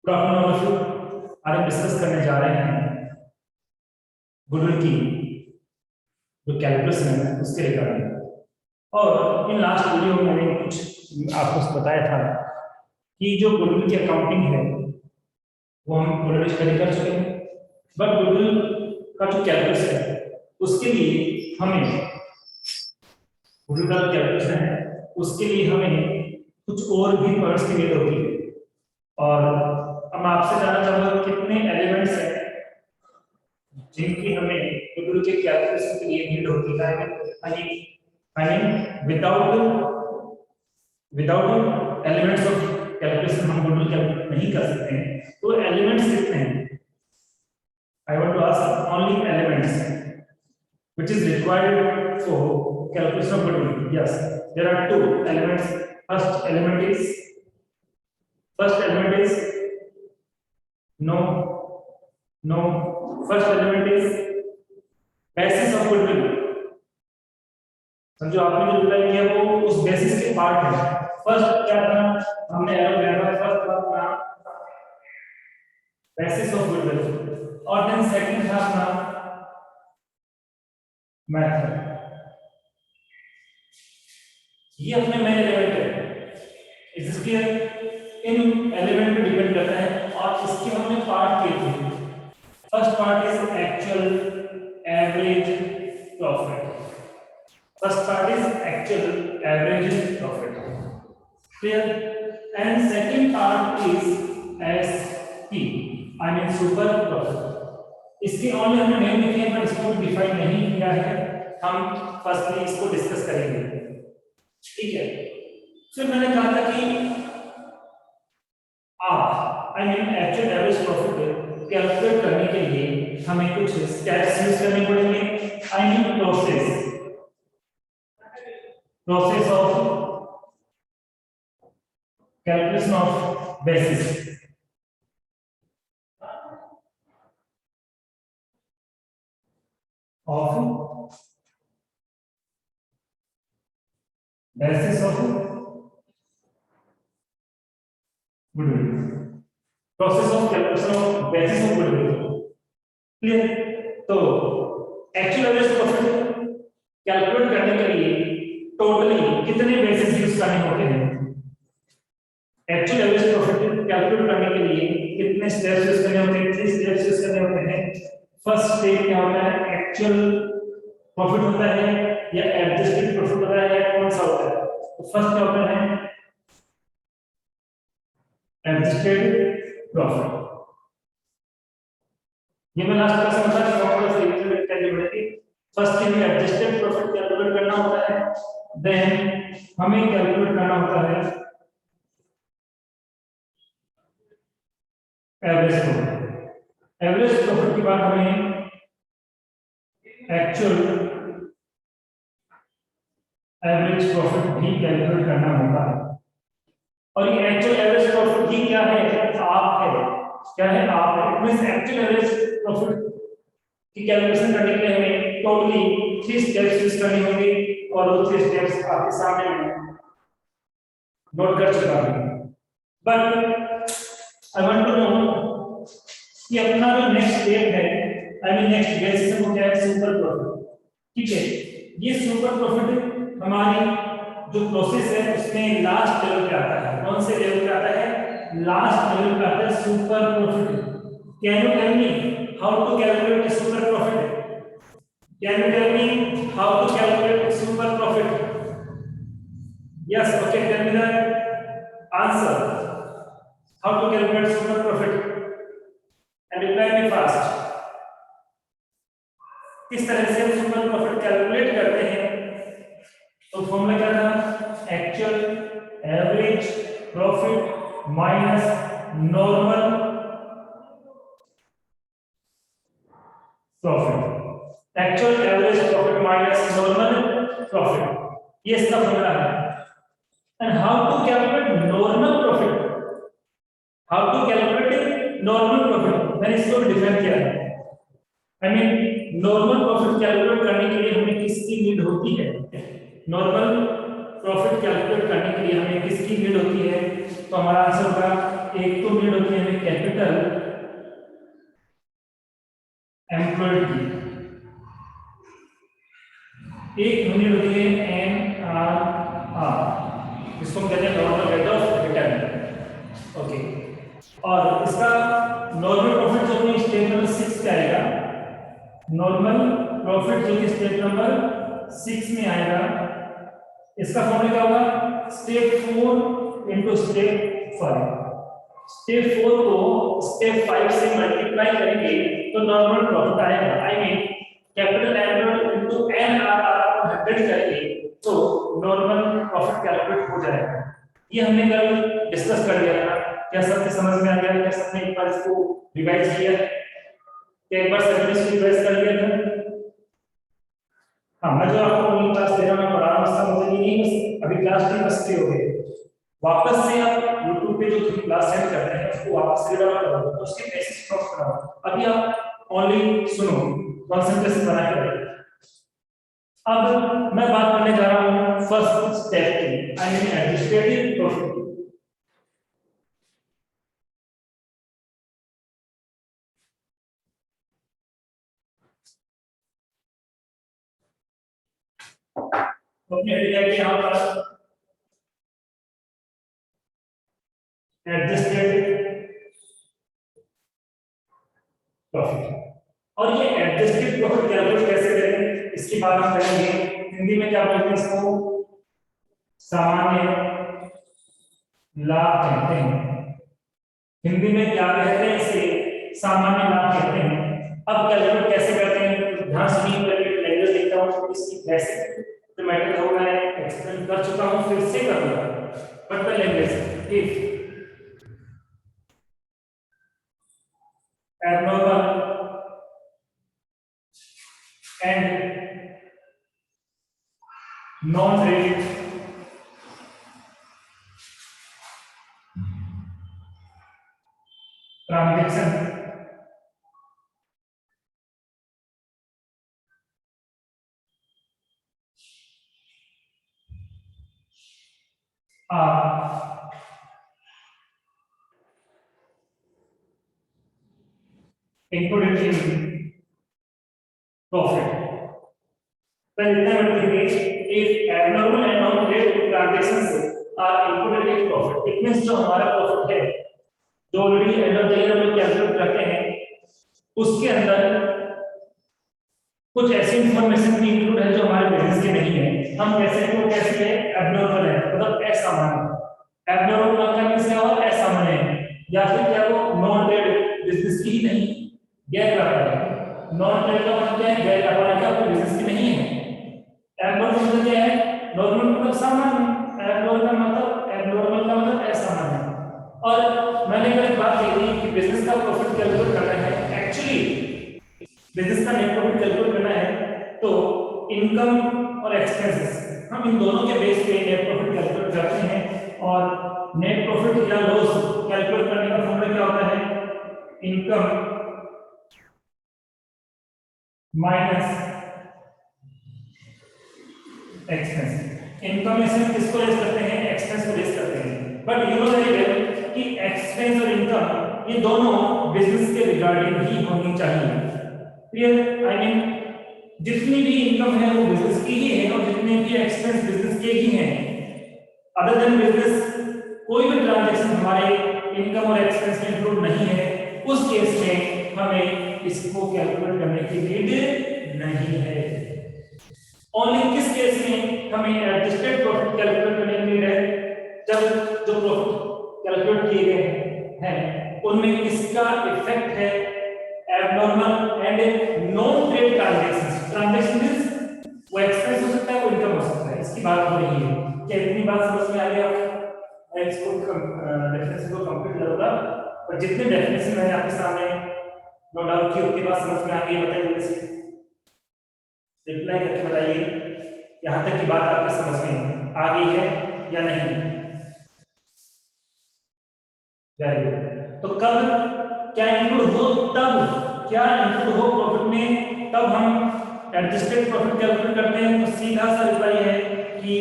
Good afternoon all of you. आज हम discuss करने जा रहे हैं गुडविल की जो कैलकुलस है उसके रिगार्डिंग। और इन लास्ट वीडियो में मैंने कुछ आपको बताया था कि जो गुडविल की अकाउंटिंग है वो हम ऑलरेडी स्टडी कर चुके हैं, बट गुडविल का जो कैलकुलस है उसके लिए हमें गुडविल का कैलकुलेशन है उसके लिए हमें कुछ और भी पॉइंट्स की नीड होती है। और हम आपसे जानना चाहूंगा कितने एलिमेंट्स हैं जिनकी हमें गुडविल के कैलकुलेशन के लिए नीड होती है। I mean without elements of calculation हम गुडविल कैलकुलेट नहीं कर सकते हैं। तो एलिमेंट्स कितने हैं? I want to ask only elements which is required for calculation of goodwill. Yes, there are two elements. First element is no. First element is basis of goodwill. समझो आपने जो रिप्लाई किया वो उस बेसिस के part है। First क्या था? हमने एरो लिया था। फर्स्ट था बेसिस ऑफ गुडविल और देन सेकंड था अपना मेथड। ये अपने मेन एलिमेंट है। Is this clear? In element पे डिपेंड करता है और इसके हमने पार्ट किए थे। First part is actual average profit. First part is actual average profit, clear? And second part is SP, I mean super profit. इसके ओनली हमने नेम लिखे हैं पर इसको डिफाइन नहीं किया है। हम फर्स्टली इसको डिस्कस करेंगे, ठीक है? फिर मैंने कहा था कि आप I mean actual average profit calculate करने के लिए हमें कुछ स्टेप्स यूज करने पड़ेंगे। I mean process of calculation of basis. of basis of goodwill, process of calculation of basis of goodwill, clear? तो एक्चुअल एवरेज प्रॉफिट कैलकुलेट करने के लिए टोटली कितने बेसिस यूज करने होते हैं? एक्चुअल एवरेज प्रॉफिट कैलकुलेट करने के लिए कितने स्टेप्स यूज करने होते हैं? 3 स्टेप्स यूज करने होते हैं। फर्स्ट स्टेप क्या होता है? एक्चुअल प्रॉफिट होता है या एडजस्टेड प्रॉफिट होता है, कौन सा होता है? तो फर्स्ट क्या होता है? Adjusted profit. ये मैं लास्ट क्लास में बता चुका हूं, तो रिवीजन करनी पड़ेगी। फर्स्ट के लिए एडजस्टेड प्रॉफिट कैलकुलेट करना होता है, देन हमें कैलकुलेट करना होता है एवरेज प्रॉफिट। एवरेज प्रॉफिट के बाद हमें एक्चुअल एवरेज प्रॉफिट भी कैलकुलेट करना होता है। और ये एक्चुअल एवरेज प्रॉफिट की क्या है? आप है। क्या है? आप है। मींस एक्चुअल एवरेज प्रॉफिट की कैलकुलेशन करने के लिए हमें टोटली 3 स्टेप्स यूज करनी होंगी और वो 3 स्टेप्स आपके सामने नोट कर चुका हूं। But I want to know कि अपना जो नेक्स्ट स्टेप है, आई मीन नेक्स्ट बेसिस वो क्या है? सुपर प्रॉफिट, ठीक है? ये सुपर प्रॉफिट हमारी जो प्रोसेस है उसमें लास्ट लेवल पे आता है। कौन से लेवल पे आता है? लास्ट लेवल पे आता है super profit. Can you tell me how to calculate super profit? Can you tell me how to calculate super profit? Yes, okay, tell me the answer. How to calculate super profit? And reply me fast. किस तरह से हम super profit calculate करते हैं? तो formula क्या था? Actual average profit minus normal profit. Actual average profit minus normal profit, ये इसका फॉर्मूला है। And how to calculate normal profit? How to calculate normal profit? मैंने इसको डिफाइन किया है। I mean normal profit calculate करने के लिए हमें किसकी नीड होती है? नॉर्मल प्रॉफिट कैलकुलेट करने के लिए हमें किसकी नीड होती है? तो हमारा आंसर होगा एक तो नीड होती है हमें कैपिटल एम्प्लॉयड की, एक नीड होती है NRR, जिसको हम कहते हैं normal rate of return. Okay, और इसका नॉर्मल प्रॉफिट जो कि स्टेप नंबर 6 पे आएगा, नॉर्मल प्रॉफिट जो कि स्टेप नंबर 6 में आएगा, इसका फॉर्मूला क्या होगा, स्टेप 4 इनटू स्टेप 5। स्टेप 4 को स्टेप 5 से मल्टीप्लाई करेंगे तो नॉर्मल प्रॉफिट आएगा। I mean capital employed into NRR को 100 करेंगे तो नॉर्मल प्रॉफिट कैलकुलेट हो जाएगा। ये हमने कल डिस्कस कर लिया था। क्या सबके समझ में आ गया? क्या सबने एक बार इसको रिवाइज किया? क्या एक बार सबने इसको रिवाइज कर लिया था? हाँ, मैं जो आपको ऑनलाइन क्लास दे रहा हूँ, पढ़ा रहा हूँ, उसका मतलब ये नहीं बस अभी क्लास नहीं बस फ्री हो गए, वापस से आप YouTube पे जो क्लास सेंड करते हैं उसको वापस से डाउनलोड करो, तो उसके बेसिक्स स्टॉप कराओ। अभी आप ऑनलाइन सुनो, कंसंट्रेशन बना के रखो। अब मैं बात करने जा रहा हूँ फर्स्ट स्टेप की, आई मीन एडमिनिस्ट्रेटिव प्रॉफिट। अपने हेडिंग है यहाँ पर एडजस्टेड प्रॉफिट, और ये एडजस्टेड प्रॉफिट कैलकुलेट कैसे करें इसकी बात हम करेंगे। हिंदी में क्या बोलते हैं इसको? सामान्य लाभ कहते हैं। हिंदी में क्या कहते हैं इसे? सामान्य लाभ कहते हैं। अब कैलकुलेट कैसे करते हैं? ध्यान सुनिए, पहले लैंग्वेज देखता हूं, इसकी बेसिक जो मैटर हो मैं एक्सप्लेन कर चुका हूं, फिर से करूंगा, but the language if abnormal and non-rate transaction are included in profit. Well, if abnormal and non-rate transactions are included in profit, it means जो हमारा profit है, जो already end of the year हम लोग कैलकुलेट करते हैं, उसके अंदर कुछ ऐसी इंफॉर्मेशन भी इंक्लूड है जो हमारे बिजनेस के नहीं है। हम कैसे को कैसे है? एबनॉर्मल है, मतलब असामान्य। एबनॉर्मल का मींस क्या होगा? असामान्य है, या फिर क्या वो नॉन ट्रेड बिजनेस की ही नहीं, गैर व्यापारिक। नॉन ट्रेड का मतलब क्या है? गैर व्यापारिक का, कोई बिजनेस की नहीं है। एबनॉर्मल मतलब क्या है? नॉर्मल मतलब सामान्य, एबनॉर्मल मतलब असामान्य। और मैंने कल बात की थी कि बिजनेस का प्रॉफिट कैलकुलेट करना है, एक्चुअली बिजनेस का नेट प्रॉफिट कैलकुलेट करना है तो इनकम और एक्सपेंसेस, हम इन दोनों के बेस पे नेट प्रॉफिट कैलकुलेट करते हैं। और नेट प्रॉफिट या लॉस कैलकुलेट करने का फॉर्मूला क्या होता है? Income minus expense. इनकम में से हम किसको लेस करते हैं? एक्सपेंस को लेस करते हैं। But you know very well कि एक्सपेंस और इनकम ये दोनों बिजनेस के रिगार्डिंग ही होनी चाहिए। क्लियर? आई मीन जितनी भी इनकम है वो बिजनेस की ही है, और जितने भी एक्सपेंस बिजनेस के ही हैं। अदर देन बिजनेस कोई भी ट्रांजैक्शन हमारे इनकम और एक्सपेंस में इंक्लूड नहीं है, उस केस में हमें इसको कैलकुलेट करने की नीड नहीं है। ओनली किस केस में हमें एडजस्टेड प्रॉफिट कैलकुलेट करने की नीड है? जब जो प्रॉफिट कैलकुलेट किए गए हैं उनमें किसका इफेक्ट है? Abnormal and non trade transactions. Transaction means वो एक्सपेंस हो सकता है, वो इनकम हो सकता है, इसकी बात हो रही है। क्या इतनी बात समझ में आ गई आपको? मैं इसको डेफिनेशन को कंप्लीट करूंगा, और जितने डेफिनेशन मैंने आपके सामने नो डाउट की उतनी बात समझ में आ गई? बताइए जल्दी से, रिप्लाई करके बताइए यहाँ तक की बात आपके समझ में आ गई है या नहीं। Very good. तो कब क्या इंक्लूड हो? तब क्या इंक्लूड हो प्रॉफिट में? तब हम एडजस्टेड प्रॉफिट कैलकुलेट करते हैं तो सीधा सा रिप्लाई है कि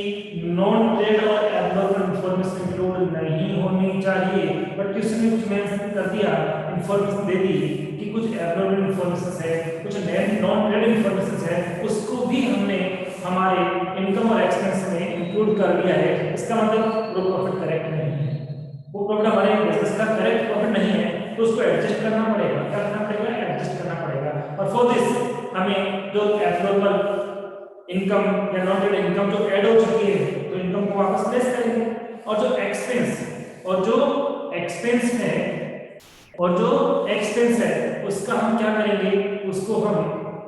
नॉन ट्रेड और एब्नॉर्मल इंफॉर्मेशन इंक्लूड नहीं होनी चाहिए, बट क्वेश्चन में कुछ मेंशन कर दिया, इंफॉर्मेशन दे दी कि कुछ एब्नॉर्मल इंफॉर्मेशन है, कुछ नॉन ट्रेड इंफॉर्मेशन है, उसको भी हमने हमारे इनकम और एक्सपेंस में इंक्लूड कर दिया है। इसका मतलब वो प्रॉफिट करेक्ट नहीं है, वो प्रॉफिट हमारे बिजनेस का करेक्ट प्रॉफिट नहीं है, तो उसको एडजस्ट करना पड़ेगा। क्या करना पड़ेगा? एडजस्ट करना पड़ेगा। और फॉर दिस हमें जो एब्नॉर्मल इनकम या नॉन ट्रेड इनकम जो ऐड हो चुकी है तो इनकम को वापस लेस करेंगे, और जो एक्सपेंस है और जो एक्सपेंस है उसका हम क्या करेंगे, उसको हम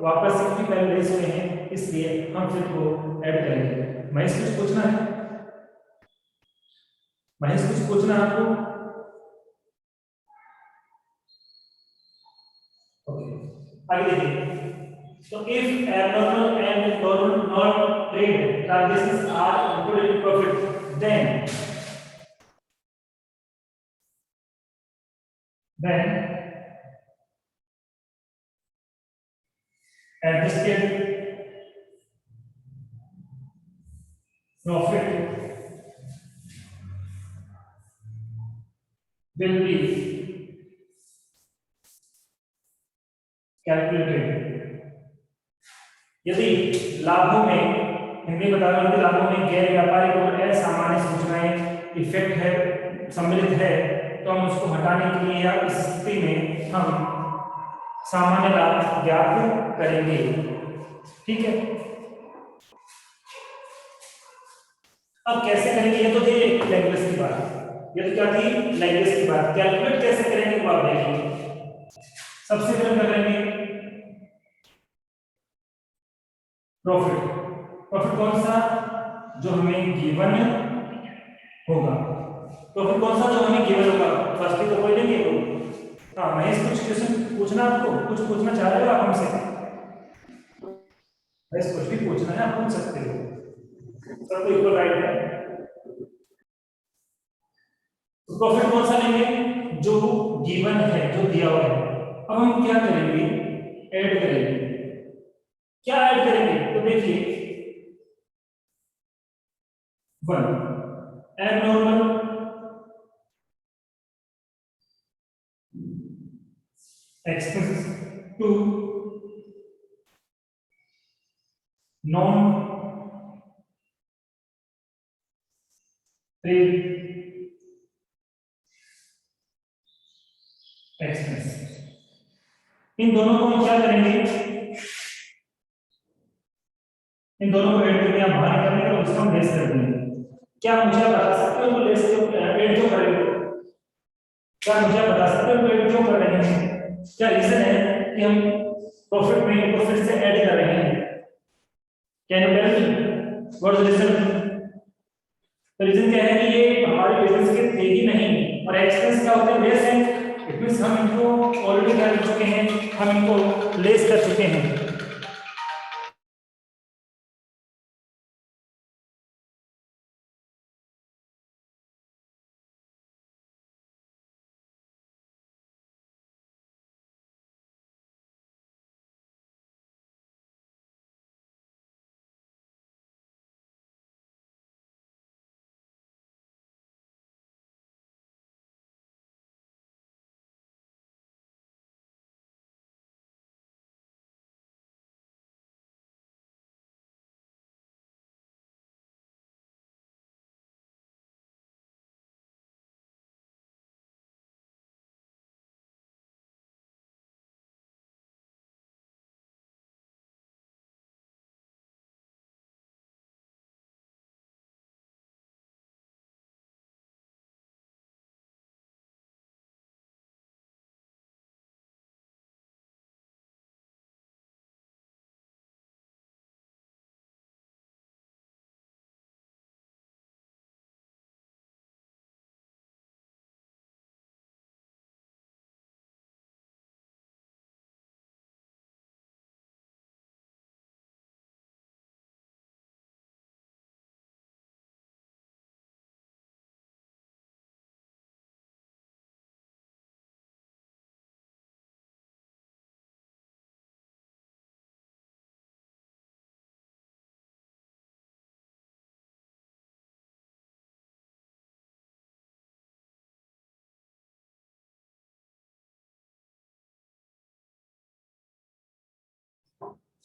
वापस क्योंकि पहले लेस हुए हैं इसलिए हम फिर को ऐड करेंगे। महेश कुछ पूछना है? महेश कुछ पूछना है आपको? ओके, आगे देखिए। So if abnormal and non-trade transactions are included in profit, then adjusted profit will be calculated। यदि लाभों में, हिंदी बता रहा हूं, यदि लाभों में गैर व्यापारिक और असामान्य सूचनाएं इफेक्ट है सम्मिलित है तो हम उसको हटाने के लिए या इस स्थिति में हम सामान्य लाभ ज्ञात करेंगे। ठीक है, अब कैसे करेंगे? ये तो थी लैंग्वेज की बात, ये तो क्या थी? लैंग्वेज की बात। कैलकुलेट कैसे करेंगे वो आप देखेंगे। सबसे पहले क्या करेंगे? प्रॉफिट। प्रॉफिट कौन सा? जो हमें गिवन होगा। प्रॉफिट कौन सा? जो हमें गिवन होगा। फर्स्ट ही तो कोई लेंगे वो। हाँ महेश, कुछ क्वेश्चन पूछना आपको? कुछ पूछना चाह रहे हो आप हमसे? महेश कुछ भी पूछना है आप पूछ सकते हो, सबको इक्वल राइट है। तो प्रॉफिट कौन सा लेंगे? जो गिवन है, जो दिया हुआ है। अब हम क्या करेंगे? ऐड करेंगे। क्या ऐड करेंगे? तो देखिए, one abnormal expense, two non trade expense. इन दोनों को हम क्या करेंगे? इन दोनों को ऐड करके हम बाहर निकालेंगे और उसको हम लेस कर देंगे। क्या मुझे आप बता सकते हो लेस क्यों, ऐड क्यों करेंगे? क्या मुझे आप बता सकते हो ऐड क्यों कर रहे हैं? क्या रीजन है कि हम प्रॉफिट में प्रॉफिट से ऐड कर रहे हैं? Can you tell me what is the reason? तो रीजन क्या है कि ये हमारे बिजनेस के थे ही नहीं, और एक्सपेंस क्या होते हैं? लेस है। इट मींस हम इनको ऑलरेडी कर चुके हैं, हम इनको लेस कर चुके हैं।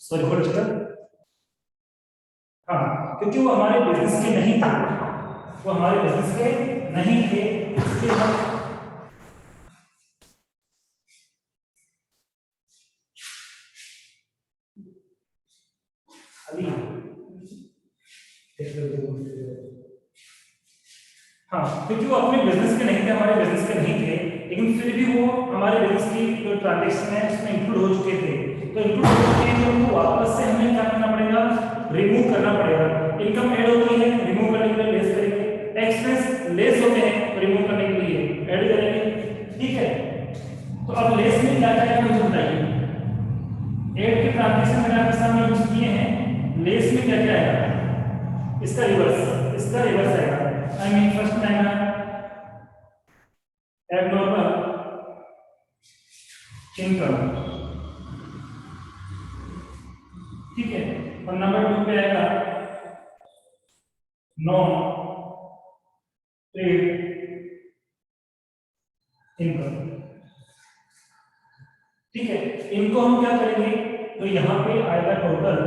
Sorry for disturb. हाँ, क्योंकि वो हमारे बिजनेस के नहीं थे, वो हमारे बिजनेस के नहीं थे, इसलिए हम अभी हाँ, क्योंकि वो अपने बिजनेस के नहीं थे, हमारे बिजनेस के नहीं थे, लेकिन फिर भी वो हमारे बिजनेस की जो ट्रांजेक्शन है उसमें इंक्लूड हो चुके थे। तो इंक्लूड हो चुके हैं तो उनको वापस से हमें क्या करना पड़ेगा, रिमूव करना पड़ेगा। इनकम ऐड होती है, रिमूव करने के लिए लेस करेंगे, एक्सपेंस लेस होते हैं, रिमूव करने के लिए ऐड करेंगे। ठीक है, तो अब लेस में क्या क्या है मुझे बताइए। ऐड के ट्रांजेक्शन मैंने आपके सामने यूज किए हैं, लेस में क्या क्या आएगा, इसका रिवर्स आएगा। आई मीन फर्स्ट में आएगा एबनॉर्मल इनकम, ठीक है, और नंबर 2 पे आएगा नॉन ट्रेड इनकम। ठीक है, इनको हम क्या करेंगे, तो यहाँ पे आएगा टोटल,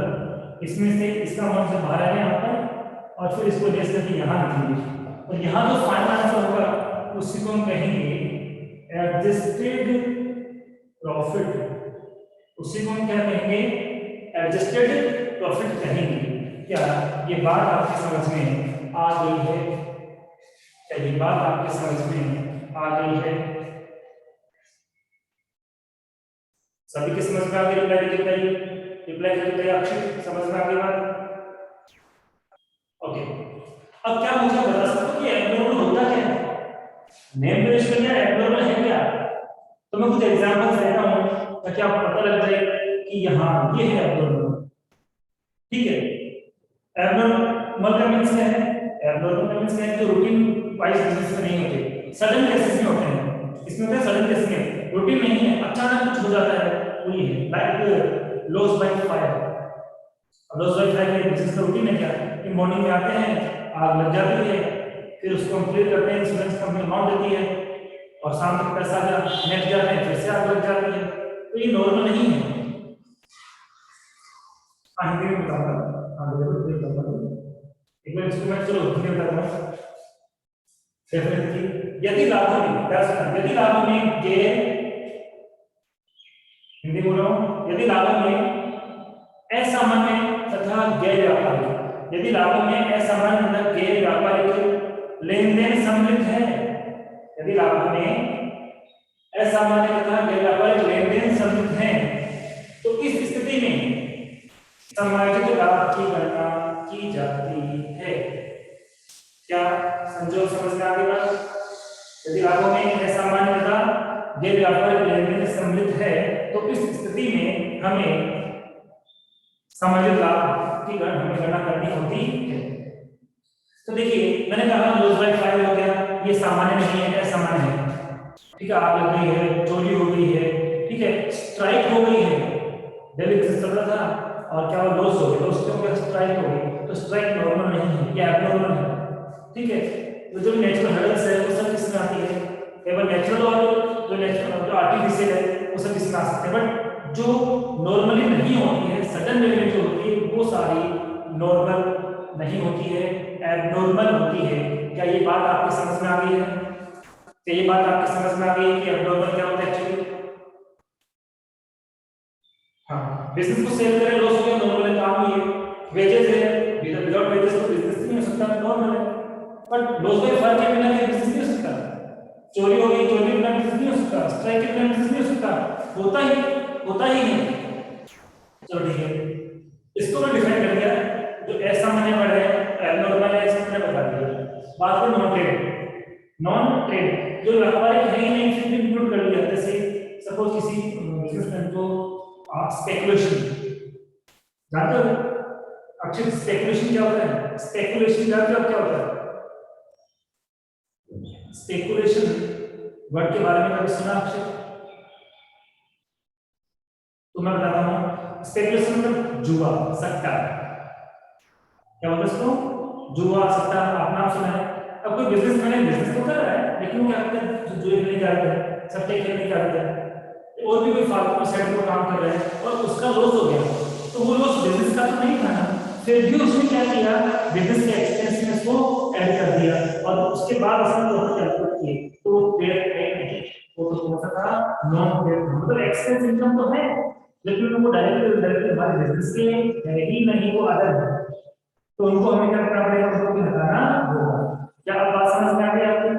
इसमें से इसका अमाउंट से बाहर आएगा यहाँ पर, और फिर इसको लेस करके यहाँ लिखेंगे, और यहाँ जो फाइनल आंसर होगा उसी को हम कहेंगे एडजस्टेड प्रॉफिट। उसी को हम क्या कहेंगे, एडजस्टेड प्रॉफिट कहेंगे। क्या ये बात आपकी समझ में आ गई है? क्या ये बात आपकी समझ में आ गई है? सभी की समझ में आ गई? रिप्लाई करके बताइए अक्षय, समझ में आ गई बात? ओके, अब क्या मुझे बता सकते हो कि एब्नॉर्मल होता क्या है? नेम रेशियो क्या एब्नॉर्मल है क्या? तो मैं कुछ एग्जांपल्स देता हूं ताकि आपको पता लग जाए कि यहाँ ये है एब्नॉर्मल। ठीक है, एब्नॉर्मल का मींस क्या है? एब्नॉर्मल का मींस क्या है, जो रूटीन वाइज बेसिस में नहीं होते, सडन केसेस में होते हैं। इसमें होता है सडन केसेस में, रूटीन नहीं है, अचानक कुछ हो जाता है, वही है like loss by fire. Loss by fire के बेसिस का रूटीन है क्या कि मॉर्निंग में आते हैं, आग लग जाती है, फिर उसको कंप्लीट करते हैं, इंश्योरेंस कंपनी अमाउंट देती है, और शाम तक पैसा आ जाता है, नेक्स्ट जाते हैं फिर से आग लग जाती है। तो ये नॉर्मल नहीं है। हिंदी में बताऊंगा, हाँ बिल्कुल बताऊंगा, एक बार इसको मैं चलो हिंदी में बताता हूँ। डेफिनेटली यदि लाभों में क्या सुना, यदि लाभों में गैर, हिंदी बोल रहा हूँ, यदि लाभों में असामान्य तथा गैर व्यापारिक, यदि लाभों में असामान्य तथा गैर व्यापारिक लेन देन सम्मिलित है, यदि लाभों में असामान्य तथा गैर व्यापारिक लेन देन सम्मिलित है, तो इस स्थिति में समायोजित लाभ की गणना की जाती है। क्या संजोग समझ में आ गया? यदि लाभों में असामान्य तथा गैर व्यापारिक लेन देन सम्मिलित है, तो इस स्थिति में हमें समायोजित लाभ की गणना करनी होती है। तो देखिए मैंने कहा लॉस बाय फायर हो गया, ये सामान्य नहीं है, असामान्य है। ठीक है, आग लग गई है, चोरी हो गई है, ठीक है, स्ट्राइक हो गई है, दिल्ली से चल रहा था और क्या वो लॉस हो गया, लॉस क्यों गया, स्ट्राइक हो गई। तो स्ट्राइक नॉर्मल नहीं है, ये एब्नॉर्मल है। ठीक है, तो जो नेचुरल हेल्थ है वो सब किसमें आती है, केवल नेचुरल, और जो आर्टिफिशियल है वो सब किसमें आ सकते हैं, बट जो नॉर्मली नहीं होती है, सडन डेथ जो होती है वो सारी नॉर्मल नहीं होती है, एब्नॉर्मल होती है। क्या ये बात आपकी समझ में आ गई है? क्या ये बात आपकी समझ में आ गई है कि एब्नॉर्मल क्या होता है एक्चुअली? हाँ, बिजनेस को सेल करें, लॉस हो गया, नॉर्मल काम ही है। वेजेस है, विदाउट वेजेस तो बिजनेस नहीं हो सकता, नॉर्मल है। बट लॉस बाय फायर के बिना बिजनेस नहीं हो सकता, चोरी हो गई, चोरी के बिना बिजनेस नहीं हो सकता, स्ट्राइक के बिना बिजनेस नहीं हो सकता, होता ही है। चलो ठीक है, इसको मैं डिफाइन कर दिया, जो असामान्य वर्ड है, एब्नॉर्मल है, इसको मैंने बता दिया। बात करें नॉन ट्रेड जो व्यापारिक है ही नहीं, फिर भी इंक्लूड कर दिया। जैसे सपोज किसी बिजनेसमैन को स्पेकुलेशन, जानते हो अक्षय स्पेकुलेशन क्या होता है? स्पेकुलेशन जानते हो क्या होता है? स्पेकुलेशन वर्ड के बारे में कभी सुना अक्षय? तो मैं बताता हूँ, स्पेकुलेशन मतलब जुआ, सट्टा। क्या बोलते हैं इसको? जुआ, सट्टा, आप नाम सुना है। अब कोई बिजनेसमैन बिजनेस तो कर रहा है, लेकिन वो क्या करता है, जुए खेलने जाता है, सट्टे खेलने जाता है, और भी कोई फालतू साइड पर काम कर रहा है और उसका लॉस हो गया, तो वो लॉस बिजनेस का तो नहीं था ना, फिर भी उसने क्या किया, बिजनेस के एक्सपेंस में उसको ऐड कर दिया और उसके बाद उसने प्रॉफिट कैलकुलेट किए, तो ट्रेड नहीं, वो तो कौन सा था, नॉन ट्रेड, मतलब एक्सपेंस इनकम तो है लेकिन वो डायरेक्टली हमारे बिजनेस के है ही नहीं, वो अदर है, तो उनको हमें क्या करना पड़ेगा, उनको हटाना होगा। क्या आप बात समझ में आ गई आपको?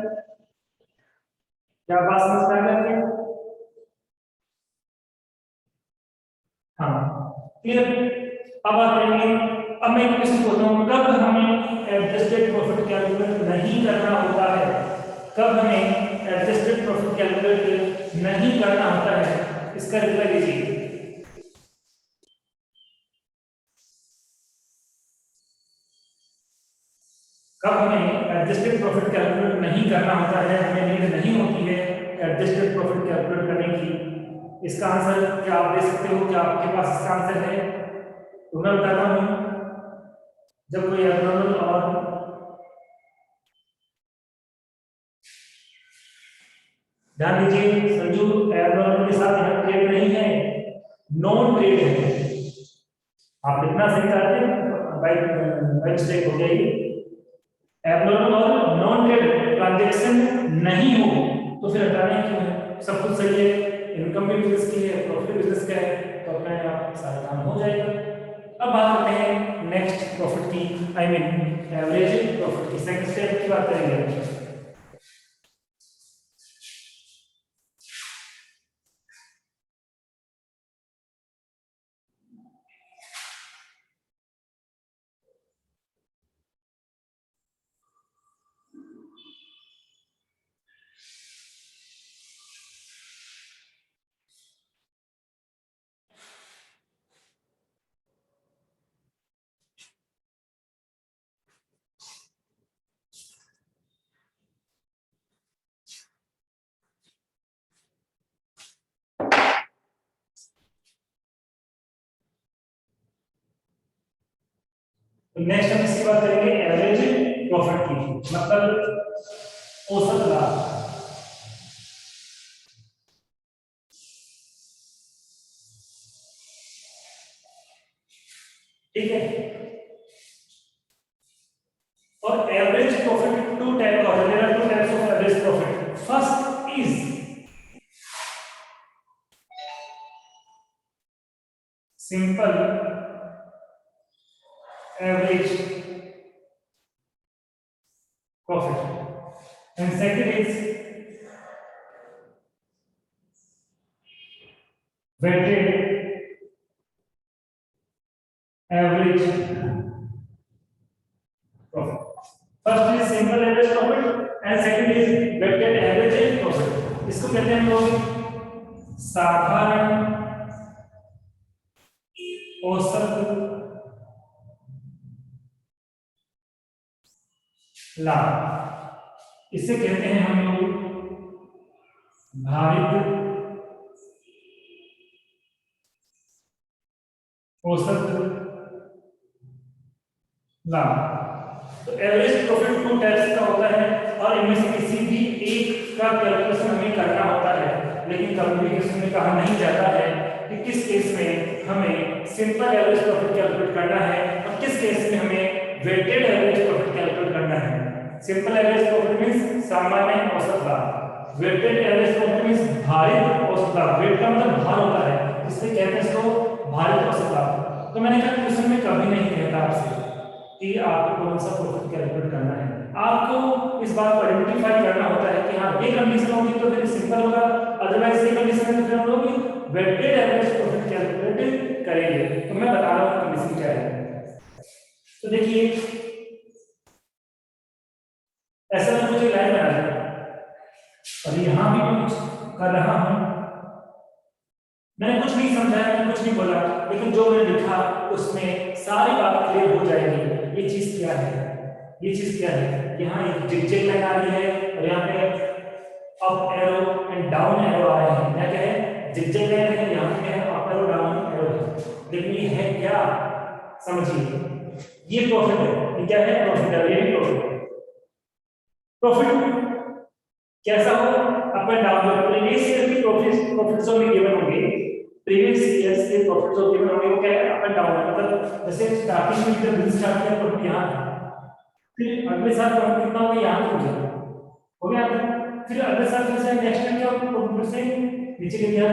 क्या बात समझ में आ गई? हाँ क्लियर। अब बात करेंगे, अब मैं क्वेश्चन पूछता हूँ, कब हमें एडजस्टेड प्रॉफिट कैलकुलेट नहीं करना होता है, कब हमें एडजस्टेड प्रॉफिट कैलकुलेट नहीं करना होता है, इसका रिप्लाई दीजिए। कब हमें एडजस्टेड प्रॉफिट कैलकुलेट नहीं करना होता है, हमें नीड नहीं होती है एडजस्टेड प्रॉफिट कैलकुलेट करने की, इसका आंसर क्या आप दे सकते हो, क्या आपके पास इसका आंसर है? तो मैं बताता हूँ, जब कोई एब्नॉर्मल और ध्यान दीजिए संजू, एब्नॉर्मल के साथ यहाँ ट्रेड नहीं है, नॉन ट्रेड है, आप इतना सही करते हैं बाई बाई मिस्टेक हो गया ये, एब्नॉर्मल और नॉन ट्रेड ट्रांजैक्शन नहीं हो तो फिर हटाने क्यों है, सब कुछ सही है, इनकम भी बिजनेस की है, प्रॉफिट बिजनेस का है, तो अपने आप सारा काम हो जाएगा। अब बात करते हैं नेक्स्ट प्रॉफिट की, आई मीन एवरेज प्रॉफिट की, सेकंड स्टेप की बात करेंगे। नेक्स्ट हम इसकी बात करेंगे एवरेज प्रॉफिट की, मतलब औसत लाभ। ठीक है, और एवरेज प्रॉफिट टू टाइप का होता है, there are two types of average profit, first is simple average profit and second is weighted average profit. First is simple average profit and second is weighted average profit. इसको कहते हैं हम लोग साधारण औसत लाभ, इसे कहते हैं हम लोग भारित औसत लाभ। तो एवरेज प्रॉफिट टू टाइप्स का होता है और इनमें से किसी भी एक का कैलकुलेशन हमें करना होता है, लेकिन कभी भी इसमें कहा नहीं जाता है कि किस केस में हमें सिंपल एवरेज प्रॉफिट कैलकुलेट करना है और किस केस में हमें वेटेड एवरेज प्रॉफिट कैलकुलेट करना है। सिंपल एवरेज प्रॉफिट मींस सामान्य औसत लाभ, वेटेड एवरेज प्रॉफिट मींस भारित औसत लाभ, वेट का मतलब भार होता है, इसलिए कहते हैं इसको भारित औसत लाभ। तो मैंने कहा क्वेश्चन में कभी नहीं कहता आपसे कि आपको कौन सा प्रॉफिट कैलकुलेट करना है, आपको इस बात को आइडेंटिफाई करना होता है कि हाँ ये कंडीशन होगी तो फिर सिंपल होगा, अदरवाइज ये कंडीशन है तो फिर हम लोग वेटेड एवरेज प्रॉफिट कैलकुलेट करेंगे। तो मैं बता रहा हूँ कंडीशन क्या है। तो देखिए ऐसा मैं मुझे लाइन बना दिया और यहाँ भी मैं कुछ कर रहा हूँ, मैंने कुछ नहीं समझाया, मैंने कुछ नहीं बोला, लेकिन जो मैंने लिखा उसमें सारी बात क्लियर हो जाएगी। ये चीज क्या है, ये चीज क्या है, यहाँ एक जिगजैग लाइन आ रही है और यहाँ पे up arrow and down arrow आ रहे हैं, यहाँ क्या है जिगजैग लाइन है, यहाँ पे है अप एरो डाउन एरो है, लेकिन ये है क्या समझिए, ये प्रॉफिट है, ये क्या है प्रॉफिट है, ये प्रॉफिट है। प्रॉफिट कैसा हो, up and down, previous year की प्रॉफिट्स में गिवन होंगे, प्रीवियस ईयर्स के के प्रॉफिट जो गिवन होंगे वो क्या है, अप एंड डाउन है। मतलब जैसे स्टार्टिंग में जब बिल स्टार्ट किया प्रॉफिट यहाँ है, फिर अगले साल प्रॉफिट कितना होगा, यहाँ पे हो गया, फिर अगले साल फिर से नेक्स्ट ईयर क्या प्रॉफिट फिर से नीचे गिर गया।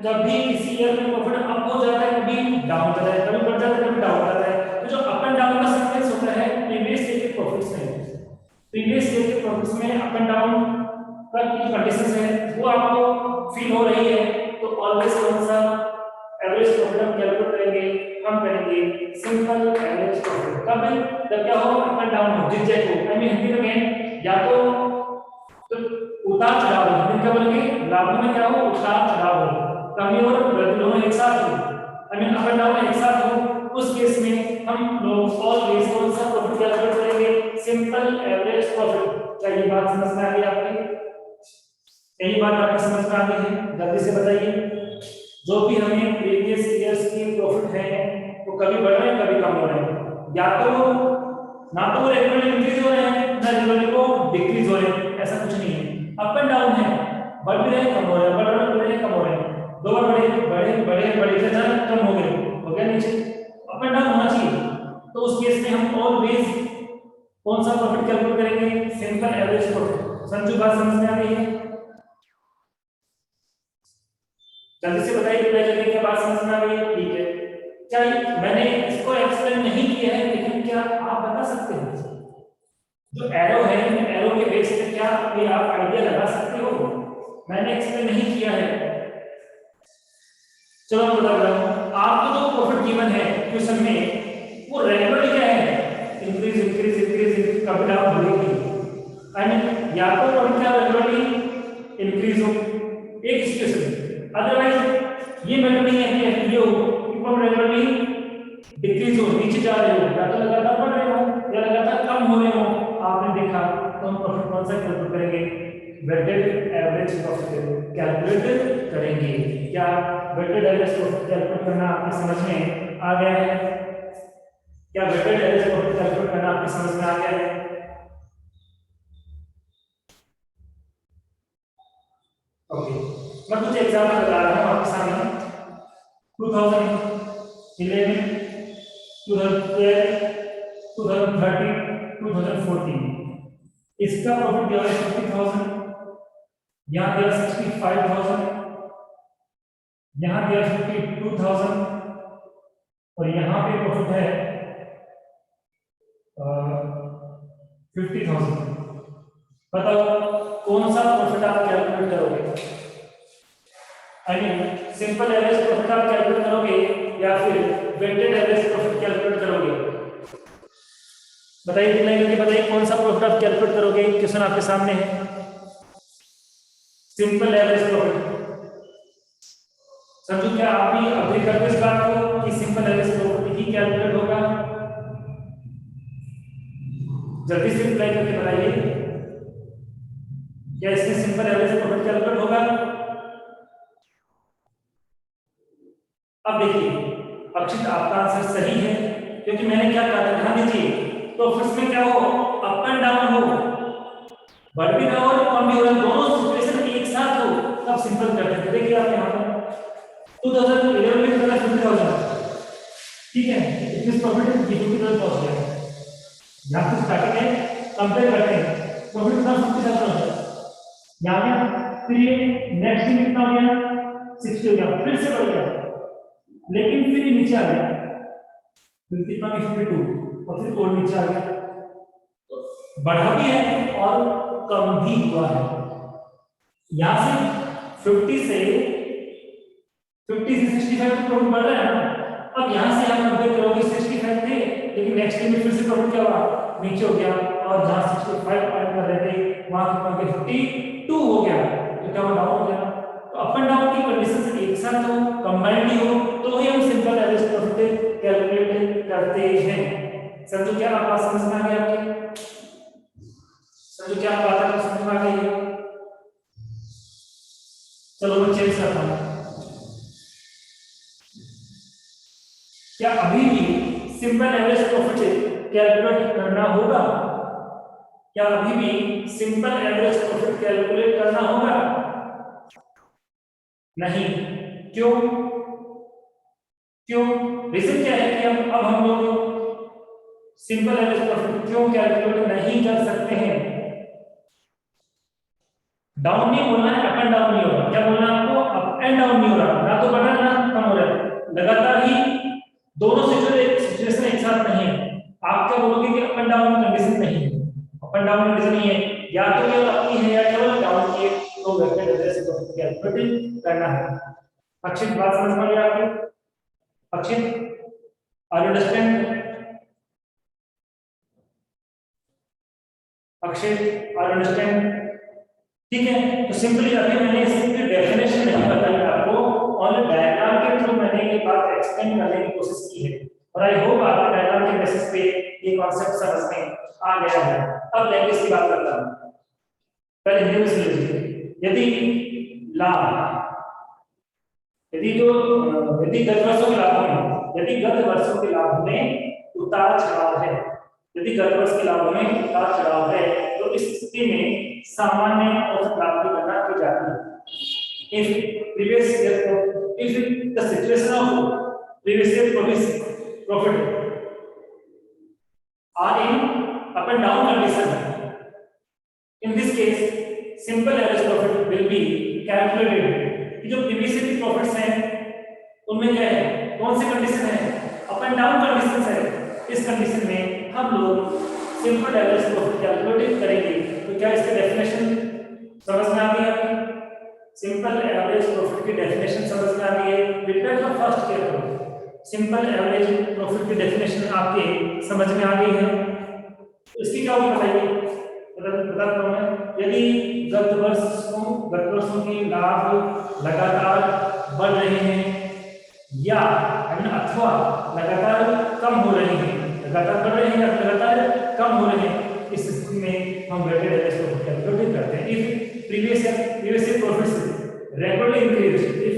जब भी किसी ईयर में प्रॉफिट अप हो जाता है, कभी डाउन हो जाता है, कभी बढ़ जाता है, कभी डाउन हो जाता है। तो जो अप एंड डाउन का सीक्वेंस होता है प्रीवियस ईयर के प्रॉफिट्स में, प्रीवियस ईयर के प्रॉफिट्स में अप एंड डाउन का की कंडीशंस है वो आपको फील हो रही है, तो ऑलवेज कौन सा एवरेज प्रॉफिट हम कैलकुलेट करेंगे, हम करेंगे सिंपल एवरेज प्रॉफिट। कब जब क्या हो, अप एंड डाउन हो, जिगजैग हो, आई मीन हिंदी में या तो उतार चढ़ाव हो, हिंदी क्या बोलेंगे, लाभों में क्या हो, उतार चढ़ाव हो, कमी और वृद्धि दोनों एक साथ हो, I mean up and down एक साथ हो, उस केस में हम लोग ऑलवेज कौन सा प्रॉफिट कैलकुलेट करेंगे, सिंपल एवरेज प्रॉफिट। क्या ये बात समझ में आ गई आपकी? यही बात आपको समझ में आ गई है? जल्दी से बताइए। जो भी हमें प्रीवियस ईयर्स की प्रॉफिट है वो कभी बढ़ रहे हैं कभी कम हो रहे हैं, या तो ना तो रेगुलरली इंक्रीज हो रहे हैं ना रेगुलरली वो डिक्रीज हो रहे हैं, ऐसा कुछ नहीं है, अप एंड डाउन है, बढ़ भी रहे हैं कम हो रहे हैं, बढ़ रहे हैं कम हो रहे हैं, दो बार बढ़े बढ़े बढ़े बढ़े से ज्यादा कम हो गया नीचे, अप एंड डाउन होना चाहिए। तो उस केस में हम ऑलवेज कौन सा प्रॉफिट कैलकुलेट करेंगे, सिंपल एवरेज प्रॉफिट। संजू बात समझ में आ गई है? जल्दी से बताइए, रिप्लाई करके क्या बात समझ में आ गई है? ठीक है, क्या मैंने इसको एक्सप्लेन नहीं किया है, लेकिन क्या आप बता सकते हो जो एरो है, एरो के बेस पे क्या कोई आप आइडिया लगा सकते हो? मैंने एक्सप्लेन नहीं किया है, चलो मैं बता रहा हूं आपको। जो प्रॉफिट गिवन है क्वेश्चन में वो रेगुलर क्या है, इंक्रीज इंक्रीज इंक्रीज, कभी डाउन बढ़ेगी, आई मीन या तो प्रॉफिट क्या रेगुलरली इंक्रीज हो एक सिचुएशन, अदरवाइज ये मैटर नहीं है कि ये हो कि प्रॉफिट रेगुलरली डिक्रीज हो, नीचे जा रहे हो, या तो लगातार बढ़ रहे हो या लगातार कम हो रहे हो, आपने देखा। तो हम प्रॉफिट कौन सा कैलकुलेट करेंगे, वेटेड एवरेज प्रॉफिट कैलकुलेट करेंगे। क्या वेटेड एवरेज प्रॉफिट कैलकुलेट करना आपकी समझ में आ गया है? क्या वेटेड एवरेज प्रॉफिट कैलकुलेट करना आपकी समझ में आ गया है? ओके, मैं कुछ एग्जांपल बता रहा हूं आपके सामने। 2011, 2012, 2013, 2014, इसका प्रॉफिट दिया है 50,000, यहाँ दिया 65,000, यहाँ दिया 52,000, और यहाँ पे प्रॉफिट है 50,000। बताओ कौन सा प्रॉफिट आप कैलकुलेट करोगे, I mean simple average profit आप कैलकुलेट करोगे या फिर वेटेड एवरेज प्रॉफिट कैलकुलेट करोगे? बताइए, रिप्लाई करके बताइए कौन सा प्रॉफिट आप कैलकुलेट करोगे। क्वेश्चन आपके सामने है, सिंपल एवरेज प्रॉफिट। समझो क्या आप भी अग्री करते इस बात को कि सिंपल एवरेज प्रॉफिट ही कैलकुलेट होगा? जल्दी से रिप्लाई करके बताइए, क्या इसमें सिंपल एवरेज प्रॉफिट कैलकुलेट होगा? अब देखिए अक्षित, आपका आंसर सही है, क्योंकि मैंने क्या कहा था, ध्यान दीजिए। तो फिर में क्या हो, अप एंड डाउन हो, बढ़ भी रहा हो और कम भी हो रहा, दोनों सिचुएशन एक साथ हो, तब सिंपल करते हैं। देखिए आप यहाँ पर 2011 में कितना 50,000, ठीक है, इतने प्रॉफिट है 50,000 पहुंच गया। यहाँ से स्टार्टिंग है, कंपेयर करते हैं, प्रॉफिट कितना 50,000 हो गया, यहाँ गया, फिर ये नेक्स्ट दिन कितना हो गया 60 हो गया, फिर से बढ़ गया, लेकिन फिर ये नीचे आ गया, फिर कितना 52, और फिर और नीचे आ गया, बढ़ा भी है और कम भी हुआ है। यहां से 50 से 65 तक प्रॉफिट बढ़ रहा है ना। अब यहां से हम कंपेयर करोगे 65 थे, लेकिन नेक्स्ट में फिर से प्रॉफिट क्या हुआ, नीचे हो गया, और जहां 65 पॉइंट कर रहे थे वहां कितना हो गया 52 हो गया, तो क्या डाउन हो गया। तो अप एंड डाउन की कंडीशंस एक साथ हो, कंबाइंड हो, तो ही हम सिंपल एवरेज प्रॉफिट कैलकुलेट करते हैं। समझो क्या आप बात समझ में आ गया आपके? समझो क्या बात आपको समझ में आ गई है? चलो मैं चेंज करता हूं, क्या अभी भी सिंपल एवरेज प्रॉफिट कैलकुलेट करना होगा? क्या अभी भी सिंपल एवरेज प्रॉफिट कैलकुलेट करना होगा? नहीं, क्यों? क्यों? रीजन क्या है कि अब हम लोग सिंपल एवरेज प्रॉफिट क्यों कैलकुलेट नहीं कर सकते हैं? डाउन नहीं बोलना है, अप एंड डाउन नहीं हो रहा। क्या बोलना है आपको? अप एंड डाउन नहीं हो रहा, ना तो बढ़ रहा ना कम हो रहा है, लगातार ही दोनों सिचुएशन एक साथ नहीं है। आप क्या बोलोगे कि अप एंड डाउन कंडीशन नहीं है? अप एंड डाउन कंडीशन नहीं है, या तो केवल अप की है या केवल डाउन की है, तो वेक्टर एवरेज से प्रॉफिट कैलकुलेट करना है। अच्छी बात समझ में आ गई आपको? अच्छी, are you understand? Akshay, are you understand? ठीक है, तो सिंपली अभी मैंने इसकी डेफिनेशन नहीं बताई आपको, और डायग्राम के थ्रू मैंने ये बात एक्सप्लेन करने की कोशिश की है, और आई होप आपको डायग्राम के बेसिस पे ये कॉन्सेप्ट समझ में आ गया है। अब लैंग्वेज की बात करता हूं, पहले हिंदी में सुन लीजिए। यदि जो यदि गत वर्षों के लाभों में उतार चढ़ाव है, यदि गत वर्ष के लाभों में उतार चढ़ाव है, तो इस स्थिति में सामान्य औसत लाभ की गणना की जाती है। If the situation of previous year profit are in up and down condition, in this case simple average profit will be calculated। जो प्रीवियस ईयर की प्रॉफिट्स हैं उनमें क्या है, कौन सी कंडीशन है? अप एंड डाउन कंडीशन है। इस कंडीशन में हम लोग सिंपल एवरेज प्रॉफिट कैलकुलेट करेंगे। तो क्या इसकी डेफिनेशन समझ में आ गई है? सिंपल एवरेज प्रॉफिट की डेफिनेशन समझ में आ गई है? बेटा का फर्स्ट क्या करो, सिंपल एवरेज प्रॉफिट की डेफिनेशन आपके समझ में आ गई है। तो इसकी क्या होगी बताइए, बताता हूं मैं। यदि गत वर्षों की लाभ लगातार बढ़ रहे हैं, या अथवा लगातार कम हो रहे हैं, लगातार बढ़ रहे हैं या लगातार कम हो रहे हैं, इस स्थिति में हम वेटेड एवरेज प्रॉफिट कैलकुलेट करते हैं। If previous year profits regularly increased, if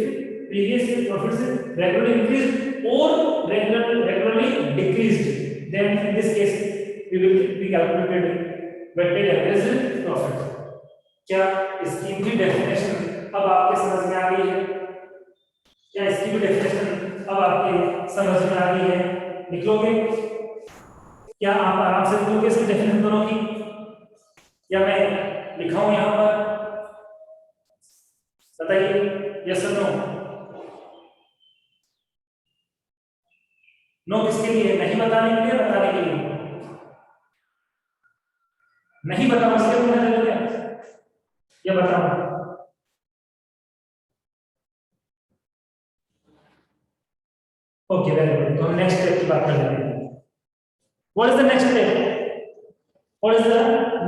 previous year profits regularly increased or regularly decreased, then in this case we calculated weighted average profit। क्या इसकी भी डेफिनेशन अब आपके समझ में आ गई है? क्या इसकी भी डेफिनेशन अब आपके समझ में आ गई है? लिखोगे? क्या आप आराम से लिखोगे इसकी डेफिनेशन दोनों की, या मैं लिखाऊं यहां पर? बताइए, यस और नो? नो किसके लिए? नहीं बताने के लिए, बताने के लिए? नहीं बताओ इसके लिए मैं जरूर है, या बताओ? Okay, very good. तो हम नेक्स्ट स्टेप की बात कर लेते हैं। What is the next step? What is the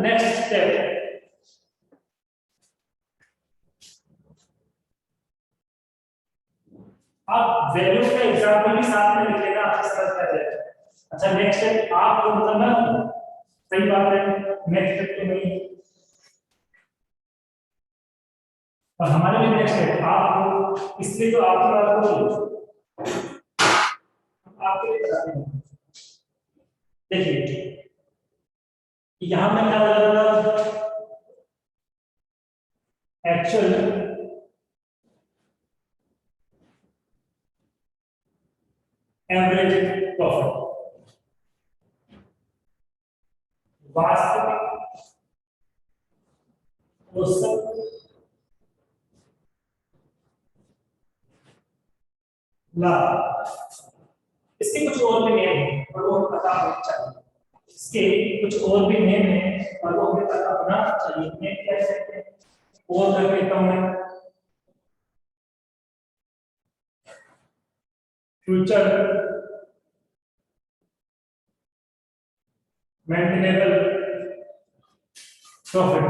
next step? आप वैल्यूज का एग्जांपल भी साथ में लिख लेना, आपको समझ में आ जाएगा। अच्छा, नेक्स्ट स्टेप आप लोग मतलब ना, सही बात है, नेक्स्ट स्टेप तो नहीं, और हमारे लिए नेक्स्ट स्टेप आप, इसलिए तो आपकी बात को आपके लिए बताते हैं। देखिए यहां मैं क्या बता रहा था, एक्चुअल एवरेज प्रॉफिट, वास्तविक औसत लाभ। इसके कुछ और भी नेम है और वो पता होना चाहिए, इसके कुछ और भी नेम है और वो हमें पता होना चाहिए। नेम क्या कहते हैं, और कर देता हूं मैं, फ्यूचर मेंटेनेबल प्रॉफिट,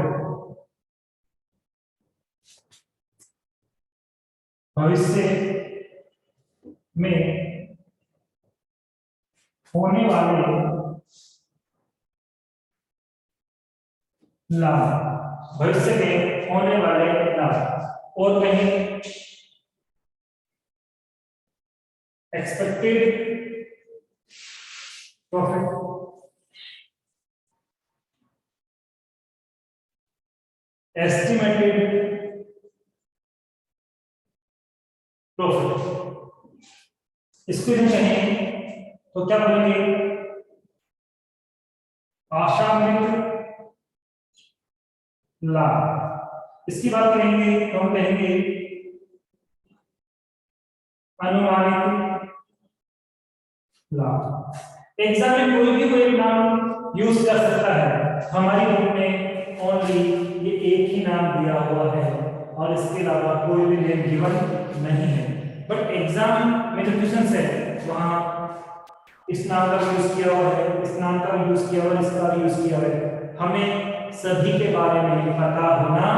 भविष्य में होने वाले लाभ, भविष्य में होने वाले लाभ, और कहीं एक्सपेक्टेड प्रॉफिट, एस्टिमेटेड प्रॉफिट। इसको हम कहें तो क्या बोलेंगे, आशामृत लाभ। इसकी बात करेंगे तो हम कहेंगे अनुमानित लाभ। एग्जाम में कोई एक नाम यूज कर सकता है, हमारी बुक में ओनली ये एक ही नाम दिया हुआ है और इसके अलावा कोई भी नेम गिवन नहीं है। बट एग्जाम में जो क्वेश्चन है वहां इस नाम का यूज किया हुआ है, इस नाम का यूज किया हुआ है, इसका यूज किया हुआ है। हमें सभी के बारे में पता होना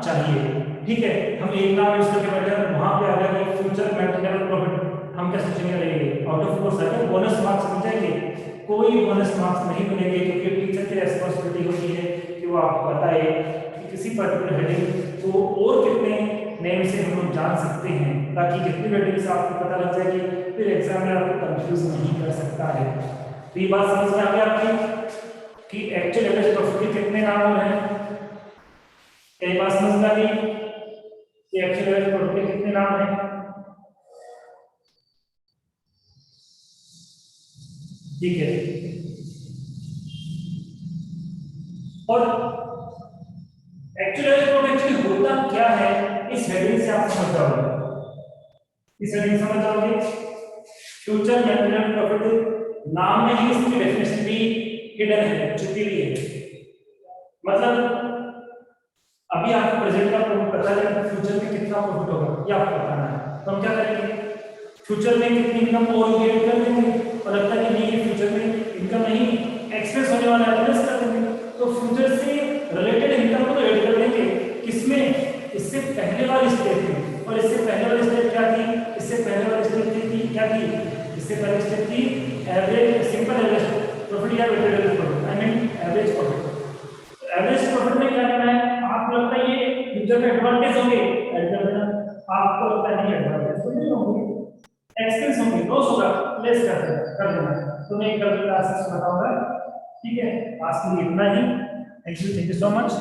चाहिए। ठीक है, हम एक नाम यूज करके बैठे हैं, वहां पे अगर फ्यूचर मैटेरियल प्रॉफिट हम क्या सोचेंगे, रहेंगे आउट ऑफ कोर्स है, बोनस मार्क्स मिल जाएंगे? कोई बोनस मार्क्स नहीं मिलेंगे, क्योंकि टीचर की रिस्पांसिबिलिटी होती है कि वो आपको बताए कि किसी पर्टिकुलर हेडिंग को और कितने नेम से हम लोग जान सकते हैं, ताकि कितनी हेडिंग से आपको पता लग जाए कि फिर एग्जाम में आपको कंफ्यूज नहीं कर सकता है। तो ये बात समझ में आ गई आपकी कि एक्चुअल एवरेज प्रॉफिट के कितने नाम हैं? ये बात समझ में आ गई कि एक्चुअल एवरेज प्रॉफिट के कितने नाम हैं? ठीक है, और एक्चुअल एवरेज प्रॉफिट एक्चुअली होता क्या है, इस हेडिंग से आप समझ जाओगे। इस हेडिंग समझ जाओगे, फ्यूचर मैटेरियल प्रॉफिट नाम में ही इसकी डेफिनेशन भी हिडन है, छुपी हुई है। मतलब अभी आपको प्रेजेंट का प्रॉफिट पता है, कि फ्यूचर में कितना प्रॉफिट होगा ये आपको बताना है। तो हम क्या करेंगे, फ्यूचर में कितनी इनकम और गेट कर देंगे, और लगता है कि नहीं ये फ्यूचर में इनकम नहीं, एक्सपेंस होने वाला है लेस कर देंगे। तो फ्यूचर से रिलेटेड इनकम को तो ऐड कर देंगे, किसमें, इससे पहले वाली स्टेप में। और इससे पहले वाली स्टेप क्या थी, इससे पहले वाली स्टेप थी क्या थी, इससे पहले स्टेप थी एवरेज, सिंपल एवरेज प्रॉफिट या weighted average profit, I mean average profit. Average profit में क्या करना है, आपको लगता है ये फ्यूचर में एडवांटेज होंगे, ऐड कर देना। आपको लगता है नहीं एडवांटेज तो नहीं होंगे, एक्सपेंस होंगे, लॉस होगा, लेस कर देना। तो मैं कल क्लासेस बताऊंगा। ठीक है, आज के लिए इतना ही। Thank you so much.